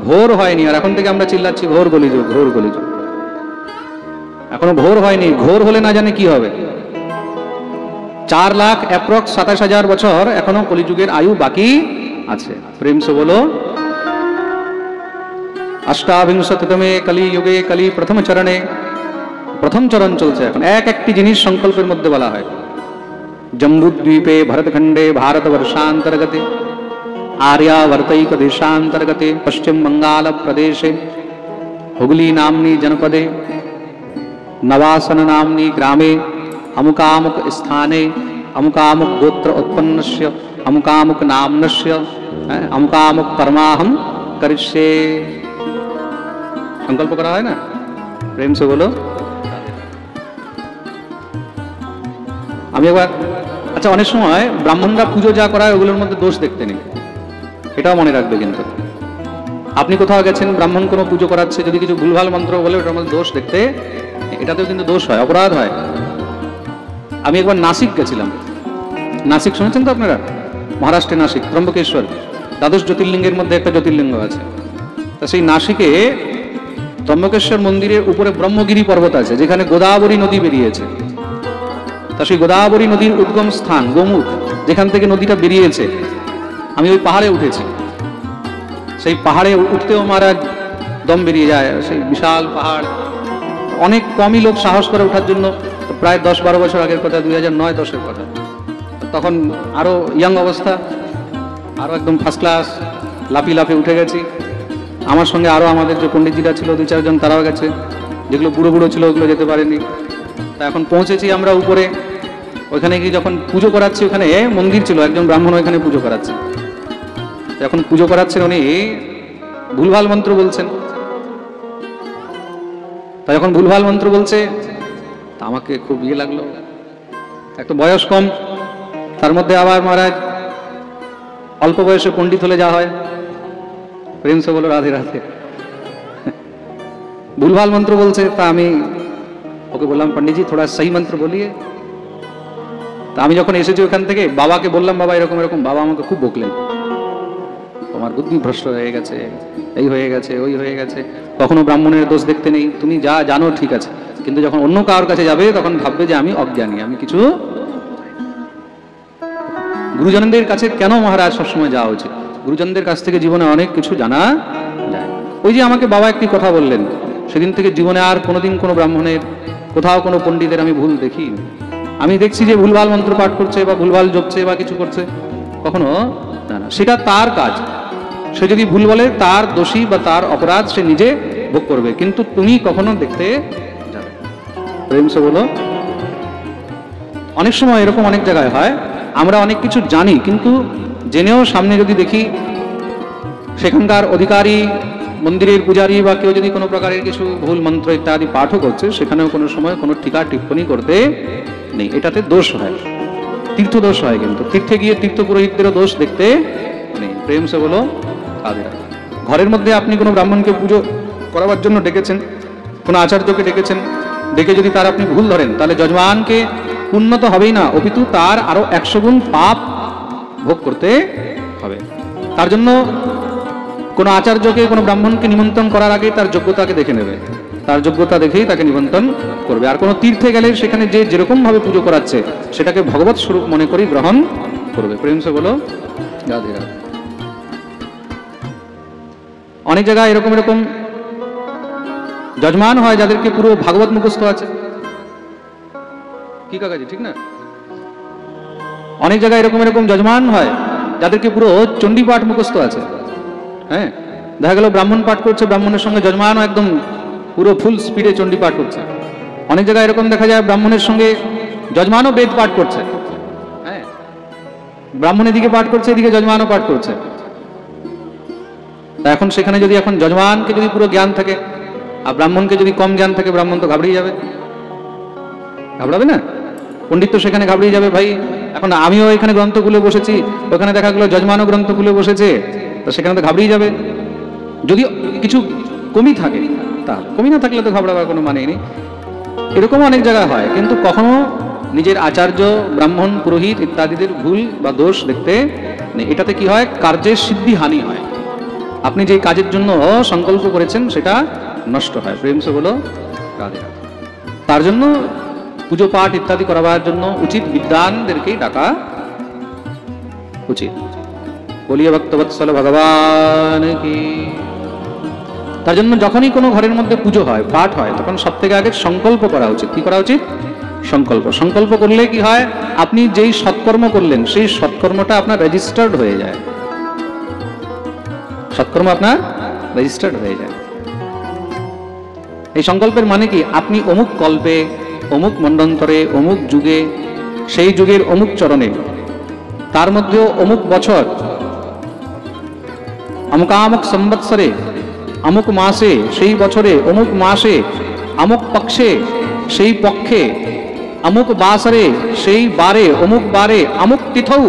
ভোর হয়নি, আর এখন থেকে আমরা চিল্লাচ্ছি ঘোর কলিযুগ, ঘোর কলিযুগ। এখনো ভোর হয়নি, ঘোর হলে না জানে কি হবে। 4 লাখ অ্যাপ্রক্স 27,000 বছর এখনো কলিযুগের আয়ু বাকি আছে। প্রেম সে বলো। অষ্টাবিংশতিতমে কলি যুগে কলি প্রথম চরণে, প্রথম চরণ চলছে এখন। একটি জিনিস সংকল্পের মধ্যে বলা হয়। জম্বুদ্বীপে ভরতখণ্ডে ভারতবর্ষান্তর্গতে आर्यावर्तैक देशांतर्गते पश्चिम बंगाल प्रदेशे हुगली नाम्नी जनपदे नवासन नाम्नी ग्रामे अमुकामुक स्थाने अमुकामुक गोत्र उत्पन्नस्य अमुकामुक नाम्नस्य अमुकामुक कर्माहम करिष्ये। संकल्प करा है ना, प्रेम से बोलो। আমি একবার, আচ্ছা, অনেক সময় ব্রাহ্মণরা পুজো যা করায় ওগুলোর মধ্যে দোষ দেখতে নেই, এটাও মনে রাখবে। কিন্তু আপনি কোথাও গেছেন, ব্রাহ্মণ কোনো পুজো করাচ্ছে, যদি কিছু ভুলভাল মন্ত্র বলে ওটার মধ্যে দোষ দেখতে, এটাতেও কিন্তু দোষ হয়, অপরাধ হয়। আমি একবার নাসিক গেছিলাম। নাসিক শুনেছেন তো আপনারা? মহারাষ্ট্রে নাসিক, ত্রম্বকেশ্বর, দ্বাদশ জ্যোতির্লিঙ্গের মধ্যে একটা জ্যোতির্লিঙ্গ আছে। তা সেই নাসিকে ত্রম্বকেশ্বর মন্দিরের উপরে ব্রহ্মগিরি পর্বত আছে, যেখানে গোদাবরী নদী বেরিয়েছে। তা সেই গোদাবরী নদীর উদ্গম স্থান গোমুখ, যেখান থেকে নদীটা বেরিয়েছে, আমি ওই পাহাড়ে উঠেছি। সেই পাহাড়ে উঠতেও মহারাজ দম বেরিয়ে যায়, সেই বিশাল পাহাড়। অনেক কমই লোক সাহস করে ওঠার জন্য। প্রায় 10-12 বছর আগের কথা, 2009-10-এর কথা। তখন আরো ইয়াং অবস্থা, আরো একদম ফার্স্ট ক্লাস, লাফিয়ে লাফিয়ে উঠে গেছি। আমার সঙ্গে আরো আমাদের যে পণ্ডিতজিরা ছিল 2-4 জন, তারাও গেছে। যেগুলো বুড়ো বুড়ো ছিল ওগুলো যেতে পারেনি। তা এখন পৌঁছেছি আমরা উপরে। ওইখানে গিয়ে যখন পুজো করাচ্ছি, ওখানে মন্দির ছিল, একজন ব্রাহ্মণ ওইখানে পুজো করাচ্ছে। যখন পুজো করাচ্ছেন উনি ভুলভাল মন্ত্র বলছেন। তা যখন ভুলভাল মন্ত্র বলছে, তা আমাকে খুব ইয়ে লাগলো। একটা বয়স কম, তার মধ্যে আবার মহারাজ অল্প বয়সে পণ্ডিত হলে যা হয়। প্রেম সে বলো রাধে রাধে। ভুলভাল মন্ত্র বলছে। তা আমি ওকে বললাম, পণ্ডিতজি থোড়া সহি মন্ত্র বলিয়ে। তা আমি যখন এসেছি ওখান থেকে, বাবাকে বললাম, বাবা এরকম এরকম। বাবা আমাকে খুব বকলেন, তোমার বুদ্ধি ভ্রষ্ট হয়ে গেছে, এই হয়ে গেছে, ওই হয়ে গেছে। কখনো ব্রাহ্মণের দোষ দেখতে নেই, তুমি যা জানো ঠিক আছে, কিন্তু যখন অন্য কারোর কাছে যাবে তখন ভাববে যে আমি অজ্ঞানী, আমি কিছু। গুরুজনদের কাছে কেন মহারাজ সবসময় যাওয়া উচিত? গুরুজনদের কাছ থেকে জীবনে অনেক কিছু জানা যায়। ওই যে আমাকে বাবা একটি কথা বললেন, সেদিন থেকে জীবনে আর কোনোদিন কোনো ব্রাহ্মণের, কোথাও কোনো পণ্ডিতের আমি ভুল দেখি। আমি দেখছি যে ভুলভাল মন্ত্র পাঠ করছে বা ভুলভাল জপছে বা কিছু করছে, কখনো না, না, সেটা তার কাজ। সে যদি ভুল বলে, তার দোষী বা তার অপরাধ সে নিজে ভোগ করবে, কিন্তু তুমি কখনো দেখতে যাবে। প্রেম সে বলো। অনেক সময় এরকম অনেক জায়গায় হয়, আমরা অনেক কিছু জানি, কিন্তু জেনেও সামনে যদি দেখি সেখানকার অধিকারী, মন্দিরের পূজারী বা কেউ যদি কোনো প্রকারের কিছু ভুল মন্ত্র ইত্যাদি পাঠও করছে, সেখানেও কোনো সময় কোনো টিকা টিপ্পণী করতে নেই। এটাতে দোষ হয়, তীর্থ দোষ হয়। কিন্তু তীর্থে গিয়ে তীর্থ পুরোহিতদেরও দোষ দেখতে নেই। প্রেম সে বলো রাধে রাধে। ঘরের মধ্যে আপনি কোনো ব্রাহ্মণকে পুজো করাবার জন্য ডেকেছেন, কোনো আচার্যকে ডেকেছেন, ডেকে যদি তার আপনি ভুল ধরেন, তাহলে যজমানকে পুণ্য তো হবেই না, অপিতু তার আরো 100 গুণ পাপ ভোগ করতে হবে। তার জন্য কোনো আচার্যকে, কোনো ব্রাহ্মণকে নিমন্ত্রণ করার আগে তার যোগ্যতাকে দেখে নেবে, তার যোগ্যতা দেখেই তাকে নিমন্ত্রণ করবে। আর কোনো তীর্থে গেলে সেখানে যে যেরকম ভাবে পুজো করাচ্ছে, সেটাকে ভগবত স্বরূপ মনে করে গ্রহণ করবে। প্রেম সে বলো রাধে রাধে। অনেক জায়গায় এরকম এরকম যজমান হয়, যাদেরকে পুরো ভাগবত মুখস্থ আছে। কি কাকাজি, ঠিক না? অনেক জায়গায় এরকম এরকম যজমান হয়, যাদেরকে পুরো চণ্ডী পাঠ মুখস্থ আছে। হ্যাঁ, দেখা গেল ব্রাহ্মণ পাঠ করছে, ব্রাহ্মণের সঙ্গে যজমানও একদম পুরো ফুল স্পিডে চণ্ডী পাঠ করছে। অনেক জায়গায় এরকম দেখা যায়, ব্রাহ্মণের সঙ্গে যজমানও বেদ পাঠ করছে। হ্যাঁ, ব্রাহ্মণ এদিকে পাঠ করছে, এদিকে যজমানও পাঠ করছে। তা এখন সেখানে যদি এখন যজমানকে যদি পুরো জ্ঞান থাকে, আর ব্রাহ্মণকে যদি কম জ্ঞান থাকে, ব্রাহ্মণ তো ঘাবড়িয়ে যাবে। ঘাবড়াবে না? পণ্ডিত তো সেখানে ঘাবড়িয়ে যাবে। ভাই, এখন আমিও এখানে গ্রন্থ খুলে বসেছি, ওখানে দেখা গেলো যজমানও গ্রন্থ খুলে বসেছে, তো সেখানে তো ঘাবড়িয়ে যাবে। যদি কিছু কমি থাকে, তাহলে কমি না থাকলে তো ঘাবড়াবার কোনো মানে নেই। এরকম অনেক জায়গায় হয়, কিন্তু কখনো নিজের আচার্য, ব্রাহ্মণ, পুরোহিত ইত্যাদিদের ভুল বা দোষ দেখতে নেই। এটাতে কি হয়? কার্যের সিদ্ধি হানি হয়। আপনি যে কাজের জন্য সংকল্প করেছেন সেটা নষ্ট হয়। প্রেম সে বলো রাধে রাধে। তার জন্য পুজো পাঠ ইত্যাদি করাবার জন্য উচিত বিদ্বানদেরকেই ডাকা উচিত। বলিয়ে ভক্তবৎসল ভগবান কি। তার জন্য যখনই কোনো ঘরের মধ্যে পুজো হয়, পাঠ হয়, তখন সব থেকে আগে সংকল্প করা উচিত। কি করা উচিত? সংকল্প। সংকল্প করলে কি হয়, আপনি যেই সৎকর্ম করলেন সেই সৎকর্মটা আপনার রেজিস্টার্ড হয়ে যায়। সৎকর্ম আপনার রেজিস্টার্ড হয়ে যায়। এই সংকল্পের মানে কি, আপনি অমুক কল্পে, অমুক মন্ডন্তরে, অমুক যুগে, সেই যুগের অমুক চরণে, তার মধ্যেও অমুক বছর, অমুকামুক সংবৎসরে, অমুক মাসে, সেই বছরে অমুক মাসে, অমুক পক্ষে, সেই পক্ষে, অমুক বাসরে, সেই বারে, অমুক বারে, অমুক তিথৌ,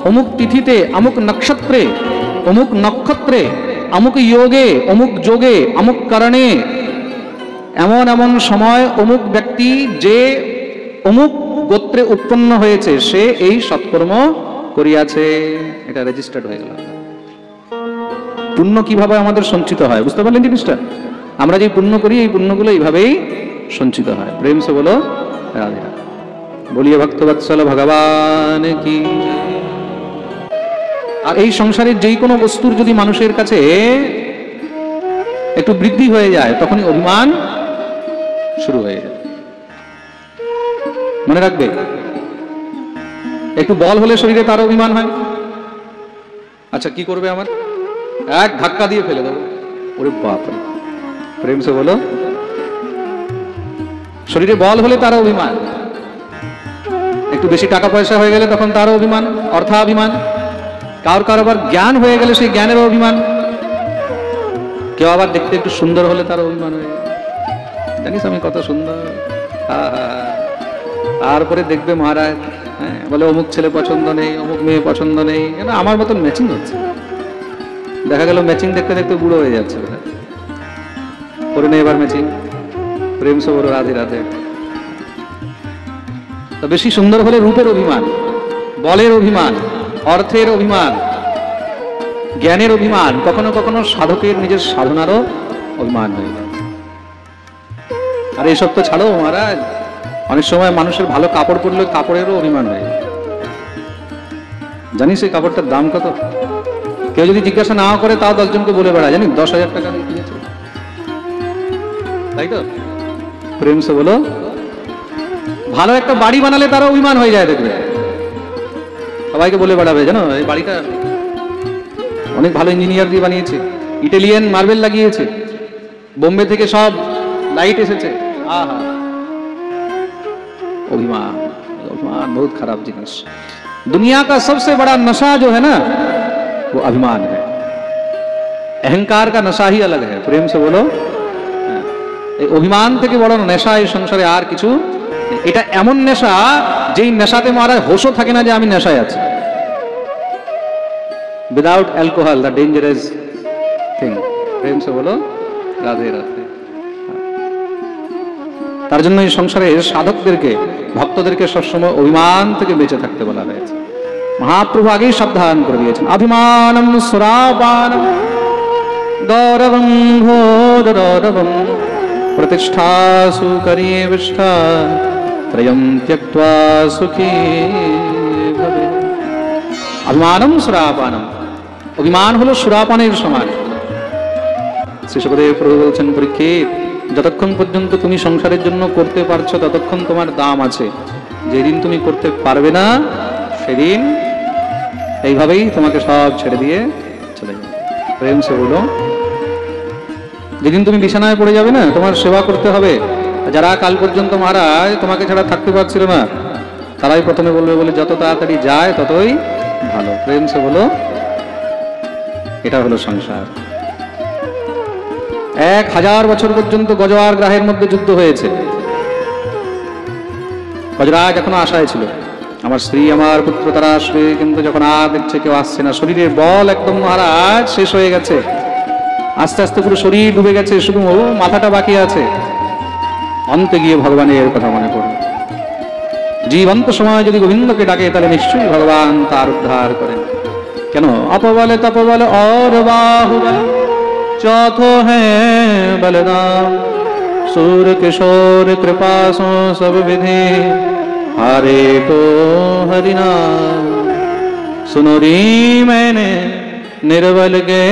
অমুক তিথিতে, অমুক নক্ষত্রে, অমুক নক্ষত্রে, অমুক যোগে, অমুক যোগে, অমুক কারণে, এমন এমন সময় অমুক ব্যক্তি যে অমুক গোত্রে উৎপন্ন হয়েছে সে এই সৎকর্ম করিয়াছে। এটা রেজিস্টার্ড হয়ে গেল। পুণ্য কিভাবে আমাদের সঞ্চিত হয় বুঝতে পারলেন জিনিসটা? আমরা যে পুণ্য করি এই পুণ্যগুলো এইভাবেই সঞ্চিত হয়। প্রেম সে বলো রাধে রাধে। বলিয়ে ভক্তবৎসল ভগবান কি। আর এই সংসারের যেই কোনো বস্তুর যদি মানুষের কাছে একটু বৃদ্ধি হয়ে যায় তখনই অভিমান শুরু হয়ে যায়। মনে রাখবে, একটু বল হলে শরীরে তার অভিমান হয়। আচ্ছা কি করবে, আমার এক ধাক্কা দিয়ে ফেলে দেবো। ওরে বাপ রে। প্রেম সে বলো, শরীরে বল হলে তার অভিমান, একটু বেশি টাকা পয়সা হয়ে গেলে তখন তার অভিমান, অর্থাভিমান। কারোর আবার জ্ঞান হয়ে গেলে সেই জ্ঞানের অভিমান। কেউ আবার দেখতে একটু সুন্দর হলে তার অভিমান হয়ে গেল, জানিস আমি কত সুন্দর। তারপরে দেখবে মহারাজ, হ্যাঁ বলে অমুক ছেলে পছন্দ নেই, অমুক মেয়ে পছন্দ নেই, কেন আমার মতন ম্যাচিং হচ্ছে। দেখা গেল ম্যাচিং দেখতে দেখতে বুড়ো হয়ে যাচ্ছে, করে নেই এবার ম্যাচিং। প্রেম সে বলো রাধে রাধে। বেশি সুন্দর হলে রূপের অভিমান, বলের অভিমান, অর্থের অভিমান, জ্ঞানের অভিমান, কখনো কখনো সাধকের নিজের সাধনারও অভিমান হয়ে যায়। আর এইসব তো ছাড়ো মহারাজ, অনেক সময় মানুষের ভালো কাপড় পরলে কাপড়েরও অভিমান হয়ে যায়। জানিস এই কাপড়টার দাম কত? কেউ যদি জিজ্ঞাসা না করে তাও 10 জনকে বলে বেড়ায়, জানি 10,000 টাকা কিনেছে, তাই তো? প্রেম সে বলো। ভালো একটা বাড়ি বানালে তারও অভিমান হয়ে যায়, দেখবে সবাইকে বলে বেড়াবে, জানো এই বাড়িটা অনেক ভালো ইঞ্জিনিয়ার দিয়ে বানিয়েছে, ইটালিয়ান মার্বেল লাগিয়েছে, বোম্বে থেকে সব লাইট এসেছে। আহা, अभिमान। अभिमान बहुत खराब जिनिस। दुनिया का सबसे बड़ा नशा जो है ना वो अभिमान है। अहंकार का नशा ही अलग है। प्रेम से बोलो। अभिमान থেকে বড় নেশা এই সংসারে আর কিছু। এটা এমন নেশা যেই নেশাতে মহারাজ হোশও থাকে না যে আমি নেশায় আছি। Without alcohol, the dangerous thing. প্রেম से बोलो রাধে রাধে। তার জন্য এই সংসারে সাধকদেরকে, ভক্তদেরকে সবসময় অভিমান থেকে বেঁচে থাকতে বলা হয়েছে। মহাপ্রভু আগেই সাবধান করে দিয়েছেন, অভিমানম সুরাপানম গৌরবম ঘোররবম প্রতিষ্ঠাসু করিয়েবিষ্ঠা ত্রয়ম ত্যক্ত্বা সুখী ভবে। অভিমানম সুরাপানম, অভিমান হলো সুরাপানের সমান। শ্রী সুখদেব প্রভু বলছেন, পরীক্ষিত যতক্ষণ পর্যন্ত তুমি সংসারের জন্য করতে পারছো ততক্ষণ তোমার দাম আছে। যেদিন তুমি করতে পারবে না সেদিন এইভাবেই তোমাকে সব ছেড়ে দিয়ে চলে যাবে। প্রেম সে বলো। যেদিন তুমি বিছানায় পড়ে যাবে না, তোমার সেবা করতে হবে। যারা কাল পর্যন্ত মহারাজ তোমাকে ছাড়া থাকতে পারছিল না তারাই প্রথমে বলবে, বলে যত তাড়াতাড়ি যায় ততই ভালো। প্রেম সে বলো। এটা হলো সংসার। 1000 বছর পর্যন্ত গজরাজ গ্রাহের মধ্যে যুদ্ধ হয়েছে। গজরাজ এখনো আশায় ছিল, আমার স্ত্রী আমার পুত্র তারা আসবে, কিন্তু যখন আর দেখছে কেউ আসছে না, শরীরের বল একদম মহারাজ শেষ হয়ে গেছে। আস্তে আস্তে পুরো শরীর ডুবে গেছে, শুধু মাথাটা বাকি আছে। অন্তে গিয়ে ভগবানের কথা মনে পড়ে। জীবন্ত সময় যদি গোবিন্দকে ডাকে তাহলে নিশ্চয়ই ভগবান তার উদ্ধার করেন। কেন? अपबल तपबल और बाहुबल, चौथो है बलदाम, सूर किशोर कृपा सो सब विधि, हारे तो हरिनाम। सुनो री मैंने निर्बल के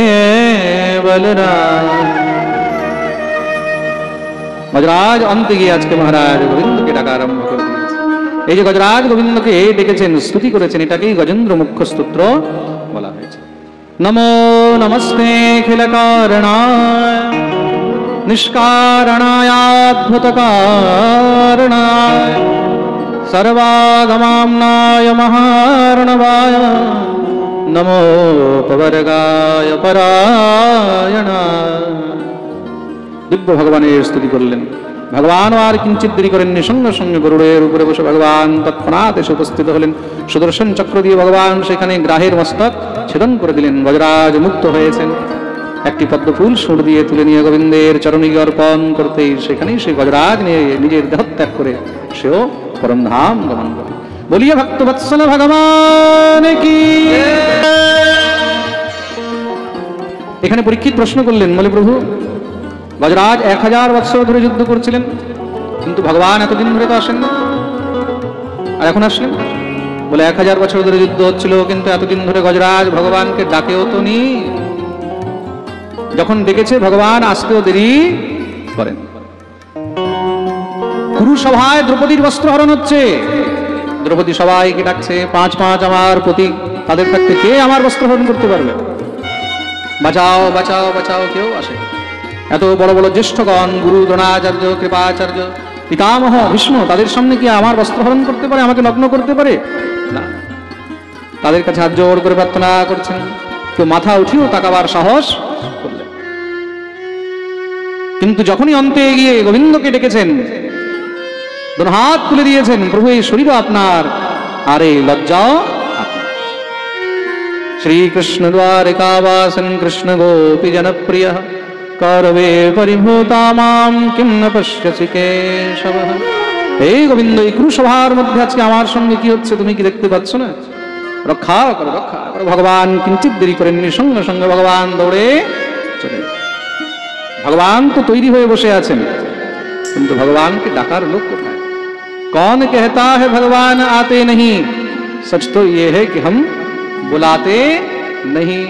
बलराम। গজরাজ অন্তে গিয়ে আজকে মহারাজ গোবিন্দকে ডাকা আরম্ভ করে দিয়েছে। এই যে গজরাজ গোবিন্দকে ডেকেছেন, স্তুতি করেছেন, এটাকেই গজেন্দ্র মুখ্য স্তোত্র বলা হয়েছে। নমো নমস্তে খিল কারণায়, নিষ্কারণায়াদ্ভুত কারণায়, সর্বাগমাম্নায় মহার্ণবায়, নমো পবর্গায় পরায়ণায়। দিব্য ভগবানের স্তুতি করলেন। ভগবান আর কিঞ্চিত দেরি করেননি, সঙ্গে সঙ্গে গরুড়ের উপরে বসে ভগবান তৎক্ষণাৎ এসে উপস্থিত হলেন। সুদর্শন চক্র দিয়ে ভগবান সেখানে গ্রাহের মস্তক ছেদন করে দিলেন। গজরাজ মুক্ত হয়েছেন। একটি পদ্মফুল সুর দিয়ে তুলে নিয়ে গোবিন্দের চরণে অর্পণ করতেই সেখানেই সে গজরাজ নিয়ে নিজের দেহত্যাগ করে সেও পরমধাম গমন করে। বলিয়া ভক্তবৎসল ভগবান কি। এখানে পরীক্ষিত প্রশ্ন করলেন, বলে প্রভু গজরাজ 1000 বৎসর ধরে যুদ্ধ করছিলেন, কিন্তু ভগবান এতদিন ধরে তো আসেন না, আর এখন আসলেন? বলে 1000 বছর ধরে যুদ্ধ হচ্ছিল, কিন্তু এতদিন ধরে গজরাজ ভগবানকে ডাকেও তো নি। যখন ডেকেছে ভগবান আসতেও দেরি করেন। কুরুসভায় দ্রৌপদীর বস্ত্র হরণ হচ্ছে, দ্রৌপদী সবাইকে ডাকছে, 5 আমার প্রতীক, তাদের থাকতে কে আমার বস্ত্র হরণ করতে পারবে? বাঁচাও বাঁচাও বাঁচাও, কেউ আসে। এত বড় বড় জ্যেষ্ঠগণ, গুরু দ্রোণাচার্য, কৃপাচার্য, পিতামহ ভীষ্ম, তাদের সামনে কি আমার বস্ত্র হরণ করতে পারে, আমাকে লগ্ন করতে পারে? না। তাদের কাছে হাত জোড় করে প্রার্থনা করছেন, কেউ মাথা উঠিয়েও তাকাবার সাহস করলেন। কিন্তু যখনই অন্তে গিয়ে গোবিন্দকে ডেকেছেন, দুই হাত তুলে দিয়েছেন, প্রভু এই শরীর আপনার, আর এই লজ্জাও আপনার। শ্রীকৃষ্ণ দ্বারিকাবাসন কৃষ্ণ গোপী জনপ্রিয়, করবে পরিভূতা মাম কিম ন পশ্যসি কেশব। এই গোবিন্দ, এই কুরুসভার মধ্যে আজকে আমার সঙ্গে কি হচ্ছে তুমি কি দেখতে পাচ্ছ না? রক্ষা করো, রক্ষা করো। ভগবান কিঞ্চিত দেরি করেননি, সঙ্গে সঙ্গে ভগবান দৌড়ে চলে। ভগবান তো তৈরি হয়ে বসে আছেন, কিন্তু ভগবানকে ডাকার লোক কোথায়? कौन कहता है भगवान आते नहीं, सच तो ये है कि हम बुलाते नहीं।